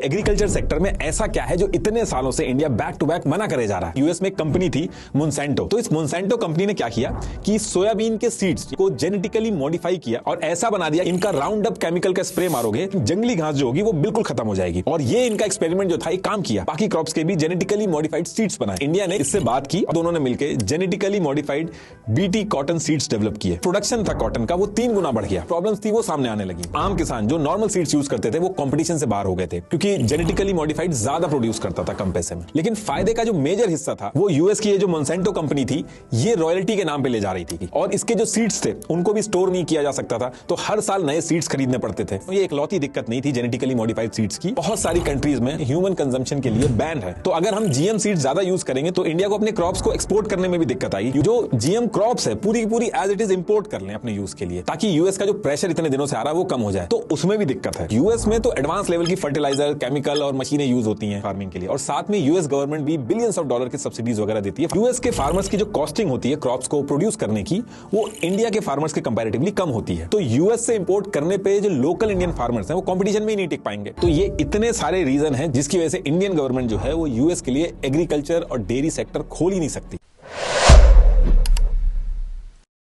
Agriculture sector में ऐसा क्या है जो इतने सालों से इंडिया बैक टू बैक मना करे जा रहा है। यूएस में एक कंपनी थी मोंसेंटो, तो इस मोंसेंटो कंपनी ने क्या किया कि सोयाबीन के सीड्स को जेनेटिकली मॉडिफाई किया और ऐसा बना दिया इनका राउंड अप केमिकल का स्प्रे मारोगे जंगली घास जो होगी वो बिल्कुल खत्म हो जाएगी। और ये इनका एक्सपेरिमेंट जो था ये काम किया, बाकी क्रॉप्स के भी जेनेटिकली मॉडिफाइड सीड्स बनाए। इंडिया ने इससे बात की, दोनों ने मिलकर genetically modified BT cotton seeds develop किए। प्रोडक्शन था कॉटन का वो 3 गुना बढ़ गया। प्रॉब्लम्स थी वो सामने आने लगी। आम किसान जो नॉर्मल सीड्स यूज करते थे वो कंपटीशन से बाहर हो गए थे क्योंकि जेनेटिकली मॉडिफाइड ज्यादा प्रोड्यूस करता था कम पैसे में। लेकिन फायदे का जो मेजर हिस्सा था वो यूएस की ये जो मोंसेंटो कंपनी थी ये रॉयल्टी के नाम पे ले जा रही थी और इसके जो सीड्स थे उनको भी स्टोर नहीं किया जा सकता था, तो हर साल नए सीड्स खरीदने पड़ते थे। तो ये एक लौती दिक्कत नहीं थी जेनेटिकली मॉडिफाइड सीड्स की। बहुत सारी कंट्रीज में ह्यूमन कंजम्पशन के लिए बैन है, तो अगर हम जीएम सीड्स ज्यादा यूज करेंगे तो इंडिया को अपने क्रॉप्स को एक्सपोर्ट करने में भी दिक्कत आएगी। जो जीएम क्रॉप्स है पूरी की पूरी एज इट इज इंपोर्ट कर लें अपने यूज के लिए, ताकि यूएस का जो प्रेशर इतने दिनों से आ रहा है वो कम हो जाए, तो उसमें भी दिक्कत है। यूएस में तो एडवांस लेवल की फर्टिलाइजर, केमिकल और मशीनें यूज होती हैं फार्मिंग के लिए, और साथ में यूएस गवर्नमेंट भी बिलियंस ऑफ डॉलर की सब्सिडीज वगैरह देती है। यूएस के फार्मर्स की जो कॉस्टिंग होती है क्रॉप्स को प्रोड्यूस करने की वो इंडिया के फार्मर्स के कंपैरेटिवली कम होती है, तो यूएस से इंपोर्ट करने पे जो लोकल इंडियन फार्मर्स हैं वो कंपटीशन में ही नहीं टिक पाएंगे। तो ये इतने सारे रीजन हैं जिसकी वजह से इंडियन गवर्नमेंट जो है वो यूएस के लिए एग्रीकल्चर और डेयरी सेक्टर खोल ही नहीं सकती।